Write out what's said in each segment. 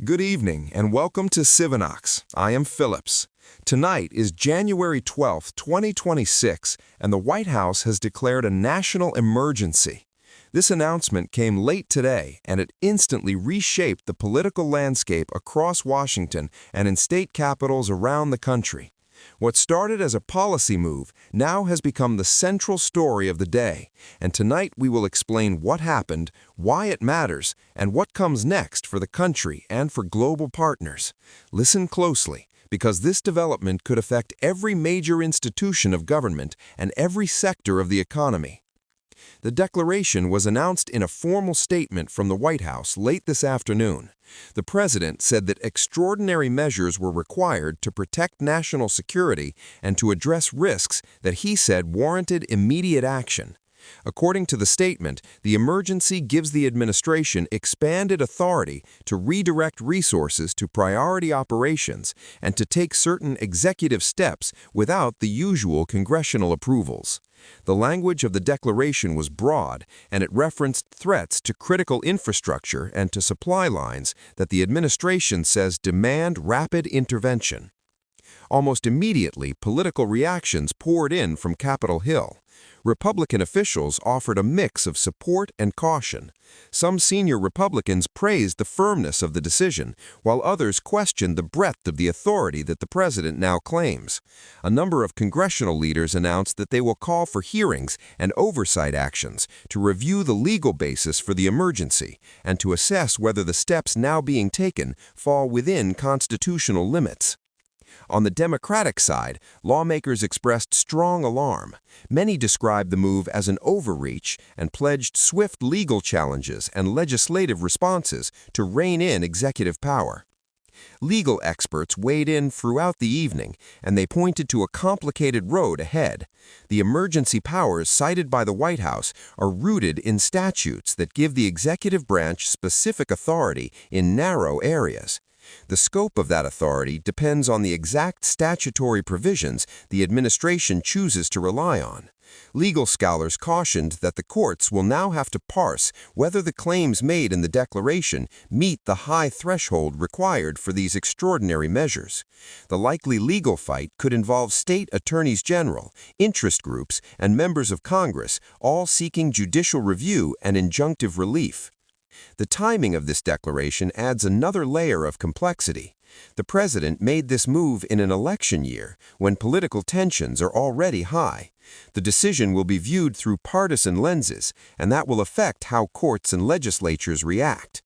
Good evening and welcome to Civonix. I am Phillips. Tonight is January 12, 2026, and the White House has declared a national emergency. This announcement came late today, and it instantly reshaped the political landscape across Washington and in state capitals around the country. What started as a policy move now has become the central story of the day, and tonight we will explain what happened, why it matters, and what comes next for the country and for global partners. Listen closely, because this development could affect every major institution of government and every sector of the economy. The declaration was announced in a formal statement from the White House late this afternoon. The president said that extraordinary measures were required to protect national security and to address risks that he said warranted immediate action. According to the statement, the emergency gives the administration expanded authority to redirect resources to priority operations and to take certain executive steps without the usual congressional approvals. The language of the declaration was broad, and it referenced threats to critical infrastructure and to supply lines that the administration says demand rapid intervention. Almost immediately, political reactions poured in from Capitol Hill. Republican officials offered a mix of support and caution. Some senior Republicans praised the firmness of the decision, while others questioned the breadth of the authority that the president now claims. A number of congressional leaders announced that they will call for hearings and oversight actions to review the legal basis for the emergency and to assess whether the steps now being taken fall within constitutional limits. On the Democratic side, lawmakers expressed strong alarm. Many described the move as an overreach and pledged swift legal challenges and legislative responses to rein in executive power. Legal experts weighed in throughout the evening, and they pointed to a complicated road ahead. The emergency powers cited by the White House are rooted in statutes that give the executive branch specific authority in narrow areas. The scope of that authority depends on the exact statutory provisions the administration chooses to rely on. Legal scholars cautioned that the courts will now have to parse whether the claims made in the declaration meet the high threshold required for these extraordinary measures. The likely legal fight could involve state attorneys general, interest groups, and members of Congress, all seeking judicial review and injunctive relief. The timing of this declaration adds another layer of complexity. The president made this move in an election year when political tensions are already high. The decision will be viewed through partisan lenses, and that will affect how courts and legislatures react.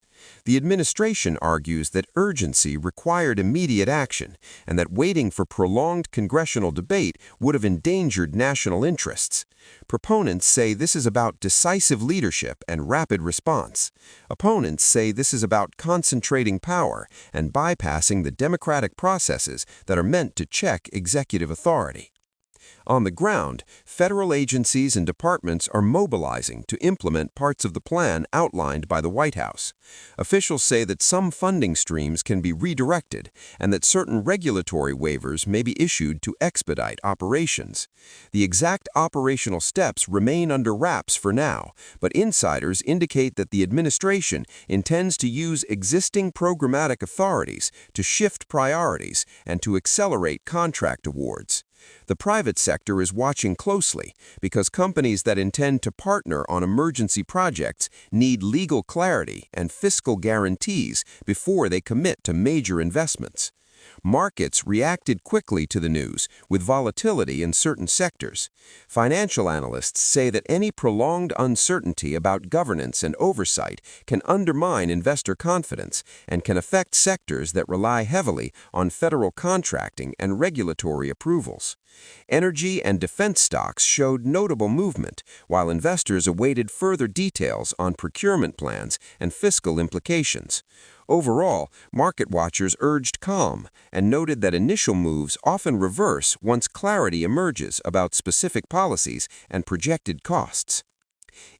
The administration argues that urgency required immediate action and that waiting for prolonged congressional debate would have endangered national interests. Proponents say this is about decisive leadership and rapid response. Opponents say this is about concentrating power and bypassing the democratic processes that are meant to check executive authority. On the ground, federal agencies and departments are mobilizing to implement parts of the plan outlined by the White House. Officials say that some funding streams can be redirected and that certain regulatory waivers may be issued to expedite operations. The exact operational steps remain under wraps for now, but insiders indicate that the administration intends to use existing programmatic authorities to shift priorities and to accelerate contract awards. The private sector is watching closely because companies that intend to partner on emergency projects need legal clarity and fiscal guarantees before they commit to major investments. Markets reacted quickly to the news, with volatility in certain sectors. Financial analysts say that any prolonged uncertainty about governance and oversight can undermine investor confidence and can affect sectors that rely heavily on federal contracting and regulatory approvals. Energy and defense stocks showed notable movement, while investors awaited further details on procurement plans and fiscal implications. Overall, market watchers urged calm and noted that initial moves often reverse once clarity emerges about specific policies and projected costs.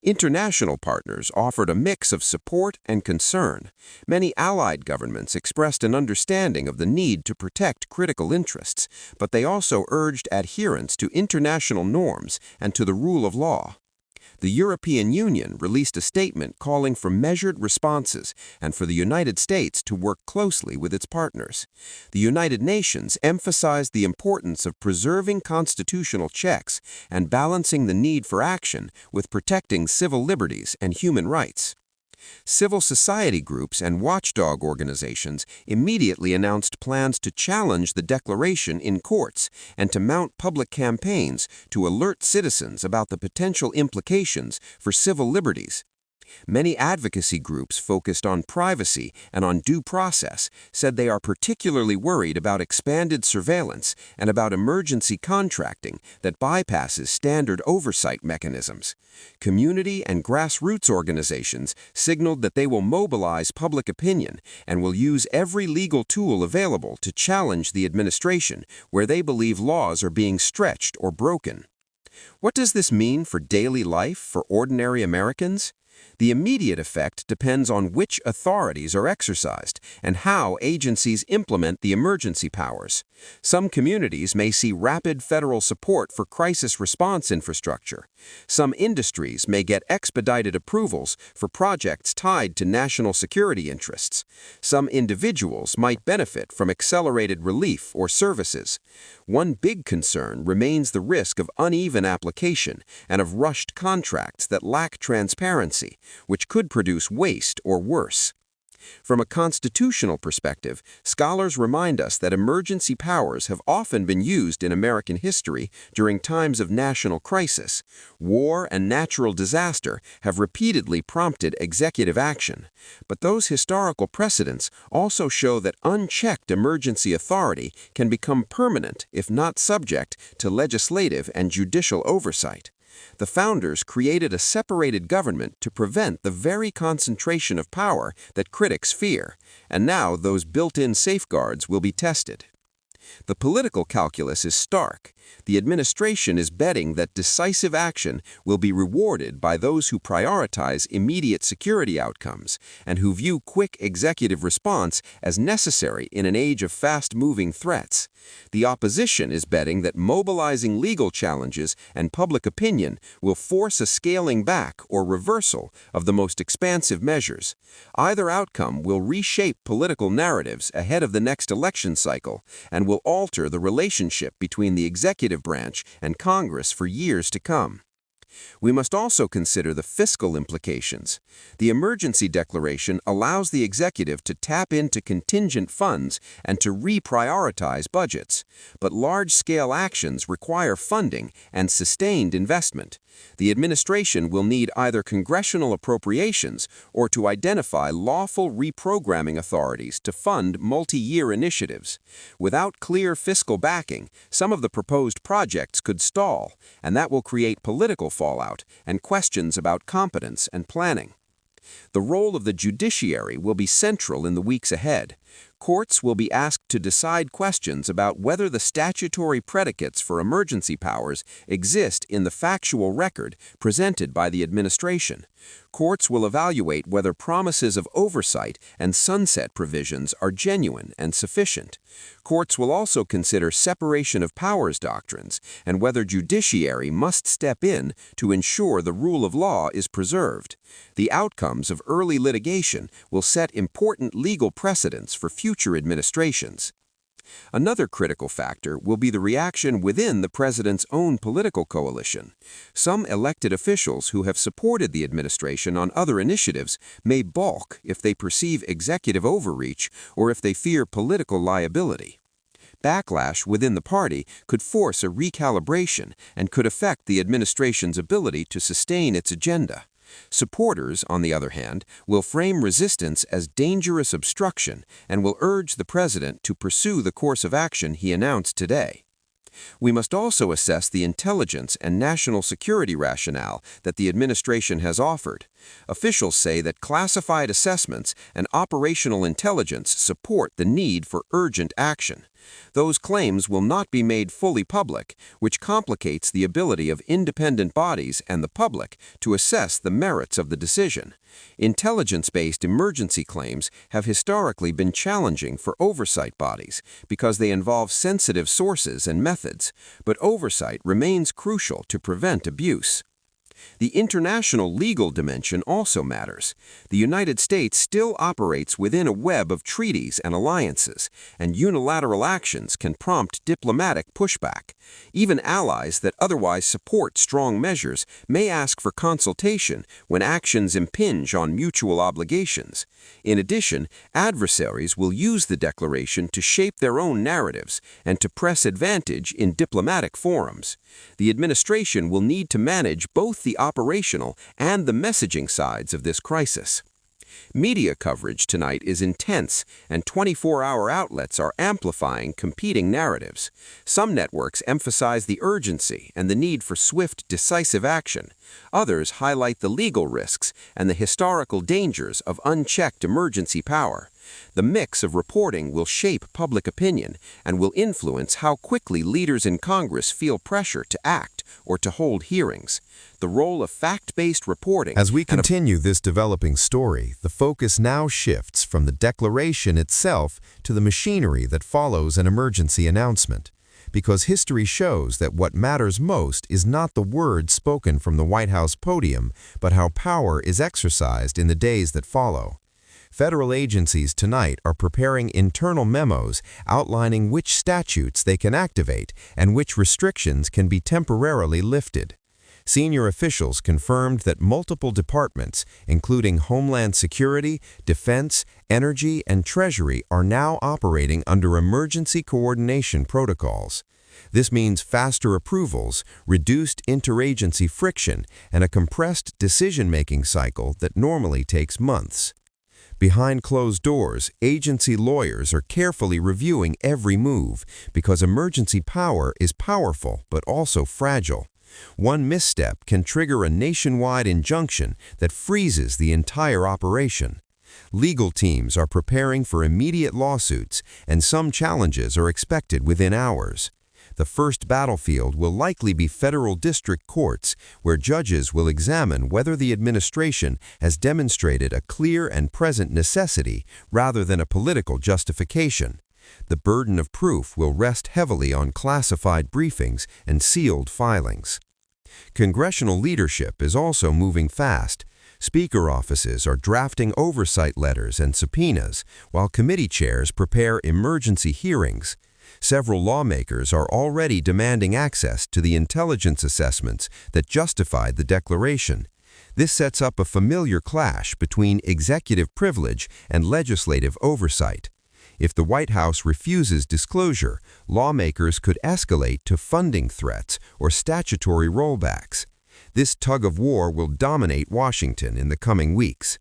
International partners offered a mix of support and concern. Many allied governments expressed an understanding of the need to protect critical interests, but they also urged adherence to international norms and to the rule of law. The European Union released a statement calling for measured responses and for the United States to work closely with its partners. The United Nations emphasized the importance of preserving constitutional checks and balancing the need for action with protecting civil liberties and human rights. Civil society groups and watchdog organizations immediately announced plans to challenge the declaration in courts and to mount public campaigns to alert citizens about the potential implications for civil liberties. Many advocacy groups focused on privacy and on due process said they are particularly worried about expanded surveillance and about emergency contracting that bypasses standard oversight mechanisms. Community and grassroots organizations signaled that they will mobilize public opinion and will use every legal tool available to challenge the administration where they believe laws are being stretched or broken. What does this mean for daily life for ordinary Americans? The immediate effect depends on which authorities are exercised and how agencies implement the emergency powers. Some communities may see rapid federal support for crisis response infrastructure. Some industries may get expedited approvals for projects tied to national security interests. Some individuals might benefit from accelerated relief or services. One big concern remains the risk of uneven application and of rushed contracts that lack transparency, which could produce waste or worse. From a constitutional perspective, scholars remind us that emergency powers have often been used in American history during times of national crisis. War and natural disaster have repeatedly prompted executive action. But those historical precedents also show that unchecked emergency authority can become permanent if not subject to legislative and judicial oversight. The founders created a separated government to prevent the very concentration of power that critics fear, and now those built-in safeguards will be tested. The political calculus is stark. The administration is betting that decisive action will be rewarded by those who prioritize immediate security outcomes and who view quick executive response as necessary in an age of fast-moving threats. The opposition is betting that mobilizing legal challenges and public opinion will force a scaling back or reversal of the most expansive measures. Either outcome will reshape political narratives ahead of the next election cycle and will alter the relationship between the executive branch and Congress for years to come. We must also consider the fiscal implications. The emergency declaration allows the executive to tap into contingent funds and to reprioritize budgets. But large-scale actions require funding and sustained investment. The administration will need either congressional appropriations or to identify lawful reprogramming authorities to fund multi-year initiatives. Without clear fiscal backing, some of the proposed projects could stall, and that will create political fallout and questions about competence and planning. The role of the judiciary will be central in the weeks ahead. Courts will be asked to decide questions about whether the statutory predicates for emergency powers exist in the factual record presented by the administration. Courts will evaluate whether promises of oversight and sunset provisions are genuine and sufficient. Courts will also consider separation of powers doctrines and whether judiciary must step in to ensure the rule of law is preserved. The outcomes of early litigation will set important legal precedents for future administrations. Another critical factor will be the reaction within the president's own political coalition. Some elected officials who have supported the administration on other initiatives may balk if they perceive executive overreach or if they fear political liability. Backlash within the party could force a recalibration and could affect the administration's ability to sustain its agenda. Supporters, on the other hand, will frame resistance as dangerous obstruction and will urge the president to pursue the course of action he announced today. We must also assess the intelligence and national security rationale that the administration has offered. Officials say that classified assessments and operational intelligence support the need for urgent action. Those claims will not be made fully public, which complicates the ability of independent bodies and the public to assess the merits of the decision. Intelligence-based emergency claims have historically been challenging for oversight bodies because they involve sensitive sources and methods, but oversight remains crucial to prevent abuse. The international legal dimension also matters. The United States still operates within a web of treaties and alliances, and unilateral actions can prompt diplomatic pushback. Even allies that otherwise support strong measures may ask for consultation when actions impinge on mutual obligations. In addition, adversaries will use the declaration to shape their own narratives and to press advantage in diplomatic forums. The administration will need to manage both the operational and the messaging sides of this crisis. Media coverage tonight is intense, and 24-hour outlets are amplifying competing narratives. Some networks emphasize the urgency and the need for swift, decisive action. Others highlight the legal risks and the historical dangers of unchecked emergency power. The mix of reporting will shape public opinion and will influence how quickly leaders in Congress feel pressure to act or to hold hearings. The role of fact-based reporting... As we continue this developing story, the focus now shifts from the declaration itself to the machinery that follows an emergency announcement. Because history shows that what matters most is not the words spoken from the White House podium, but how power is exercised in the days that follow. Federal agencies tonight are preparing internal memos outlining which statutes they can activate and which restrictions can be temporarily lifted. Senior officials confirmed that multiple departments, including Homeland Security, Defense, Energy, and Treasury, are now operating under emergency coordination protocols. This means faster approvals, reduced interagency friction, and a compressed decision-making cycle that normally takes months. Behind closed doors, agency lawyers are carefully reviewing every move because emergency power is powerful but also fragile. One misstep can trigger a nationwide injunction that freezes the entire operation. Legal teams are preparing for immediate lawsuits, and some challenges are expected within hours. The first battlefield will likely be federal district courts, where judges will examine whether the administration has demonstrated a clear and present necessity rather than a political justification. The burden of proof will rest heavily on classified briefings and sealed filings. Congressional leadership is also moving fast. Speaker offices are drafting oversight letters and subpoenas, while committee chairs prepare emergency hearings. Several lawmakers are already demanding access to the intelligence assessments that justified the declaration. This sets up a familiar clash between executive privilege and legislative oversight. If the White House refuses disclosure, lawmakers could escalate to funding threats or statutory rollbacks. This tug-of-war will dominate Washington in the coming weeks.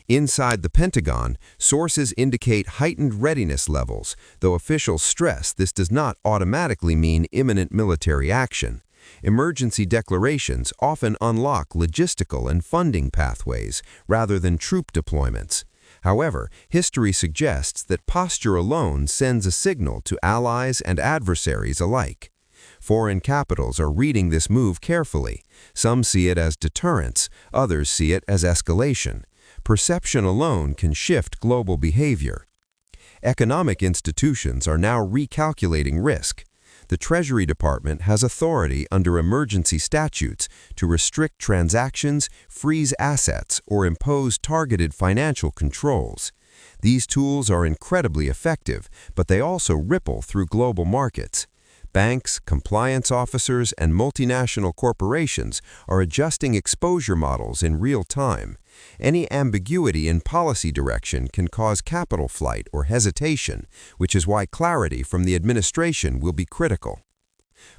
Inside the Pentagon, sources indicate heightened readiness levels, though officials stress this does not automatically mean imminent military action. Emergency declarations often unlock logistical and funding pathways rather than troop deployments. However, history suggests that posture alone sends a signal to allies and adversaries alike. Foreign capitals are reading this move carefully. Some see it as deterrence, others see it as escalation. Perception alone can shift global behavior. Economic institutions are now recalculating risk. The Treasury Department has authority under emergency statutes to restrict transactions, freeze assets, or impose targeted financial controls. These tools are incredibly effective, but they also ripple through global markets. Banks, compliance officers, and multinational corporations are adjusting exposure models in real time. Any ambiguity in policy direction can cause capital flight or hesitation, which is why clarity from the administration will be critical.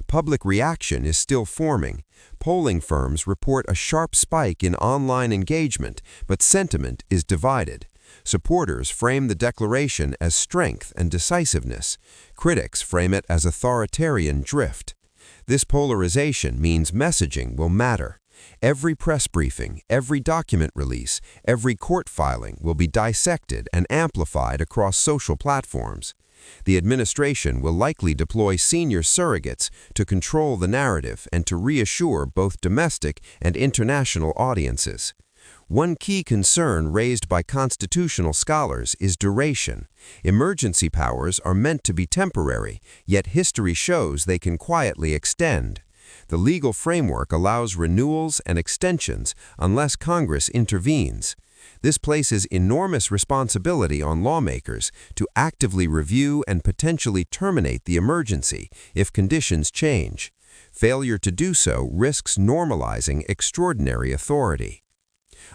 Public reaction is still forming. Polling firms report a sharp spike in online engagement, but sentiment is divided. Supporters frame the declaration as strength and decisiveness. Critics frame it as authoritarian drift. This polarization means messaging will matter. Every press briefing, every document release, every court filing will be dissected and amplified across social platforms. The administration will likely deploy senior surrogates to control the narrative and to reassure both domestic and international audiences. One key concern raised by constitutional scholars is duration. Emergency powers are meant to be temporary, yet history shows they can quietly extend. The legal framework allows renewals and extensions unless Congress intervenes. This places enormous responsibility on lawmakers to actively review and potentially terminate the emergency if conditions change. Failure to do so risks normalizing extraordinary authority.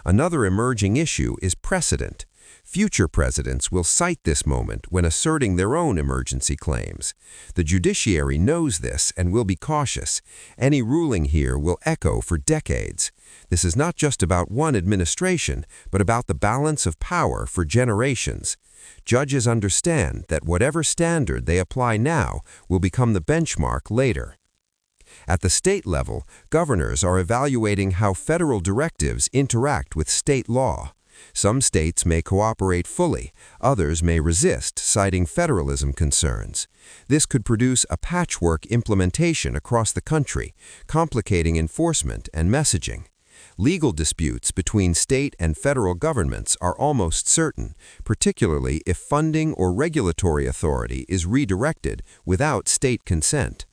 Another emerging issue is precedent. Future presidents will cite this moment when asserting their own emergency claims. The judiciary knows this and will be cautious. Any ruling here will echo for decades. This is not just about one administration, but about the balance of power for generations. Judges understand that whatever standard they apply now will become the benchmark later. At the state level, governors are evaluating how federal directives interact with state law. Some states may cooperate fully, others may resist, citing federalism concerns. This could produce a patchwork implementation across the country, complicating enforcement and messaging. Legal disputes between state and federal governments are almost certain, particularly if funding or regulatory authority is redirected without state consent.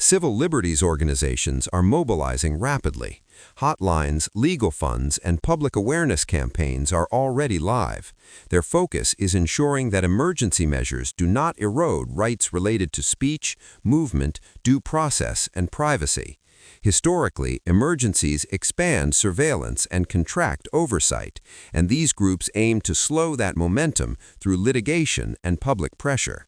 Civil liberties organizations are mobilizing rapidly. Hotlines, legal funds, and public awareness campaigns are already live. Their focus is ensuring that emergency measures do not erode rights related to speech, movement, due process, and privacy. Historically, emergencies expand surveillance and contract oversight, and these groups aim to slow that momentum through litigation and public pressure.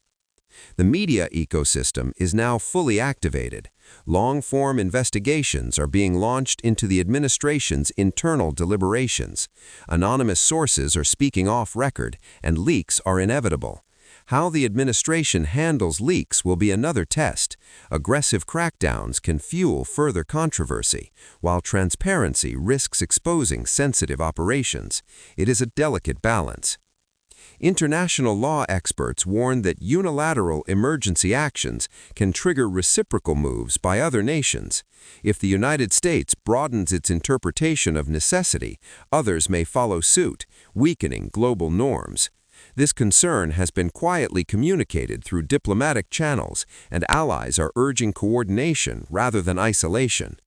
The media ecosystem is now fully activated. Long-form investigations are being launched into the administration's internal deliberations. Anonymous sources are speaking off record, and leaks are inevitable. How the administration handles leaks will be another test. Aggressive crackdowns can fuel further controversy, while transparency risks exposing sensitive operations. It is a delicate balance. International law experts warn that unilateral emergency actions can trigger reciprocal moves by other nations. If the United States broadens its interpretation of necessity, others may follow suit, weakening global norms. This concern has been quietly communicated through diplomatic channels, and allies are urging coordination rather than isolation.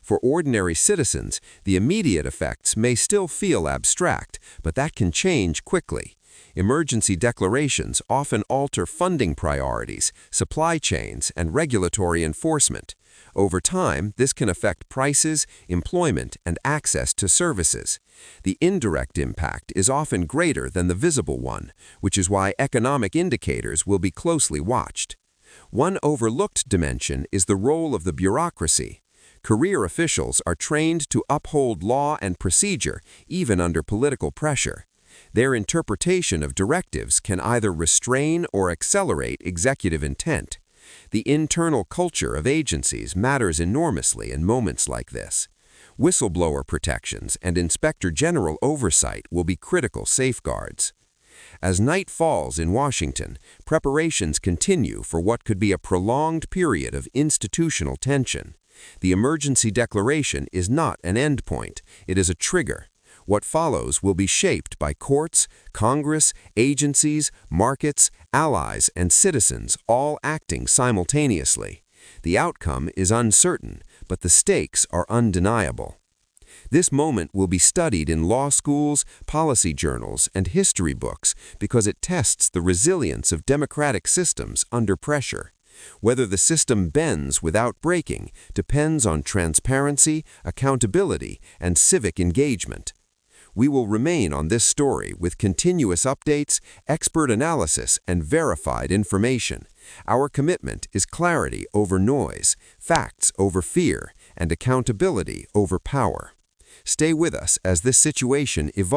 For ordinary citizens, the immediate effects may still feel abstract, but that can change quickly. Emergency declarations often alter funding priorities, supply chains, and regulatory enforcement. Over time, this can affect prices, employment, and access to services. The indirect impact is often greater than the visible one, which is why economic indicators will be closely watched. One overlooked dimension is the role of the bureaucracy. Career officials are trained to uphold law and procedure, even under political pressure. Their interpretation of directives can either restrain or accelerate executive intent. The internal culture of agencies matters enormously in moments like this. Whistleblower protections and inspector general oversight will be critical safeguards. As night falls in Washington, preparations continue for what could be a prolonged period of institutional tension. The emergency declaration is not an endpoint, it is a trigger. What follows will be shaped by courts, Congress, agencies, markets, allies, and citizens all acting simultaneously. The outcome is uncertain, but the stakes are undeniable. This moment will be studied in law schools, policy journals, and history books because it tests the resilience of democratic systems under pressure. Whether the system bends without breaking depends on transparency, accountability, and civic engagement. We will remain on this story with continuous updates, expert analysis, and verified information. Our commitment is clarity over noise, facts over fear, and accountability over power. Stay with us as this situation evolves.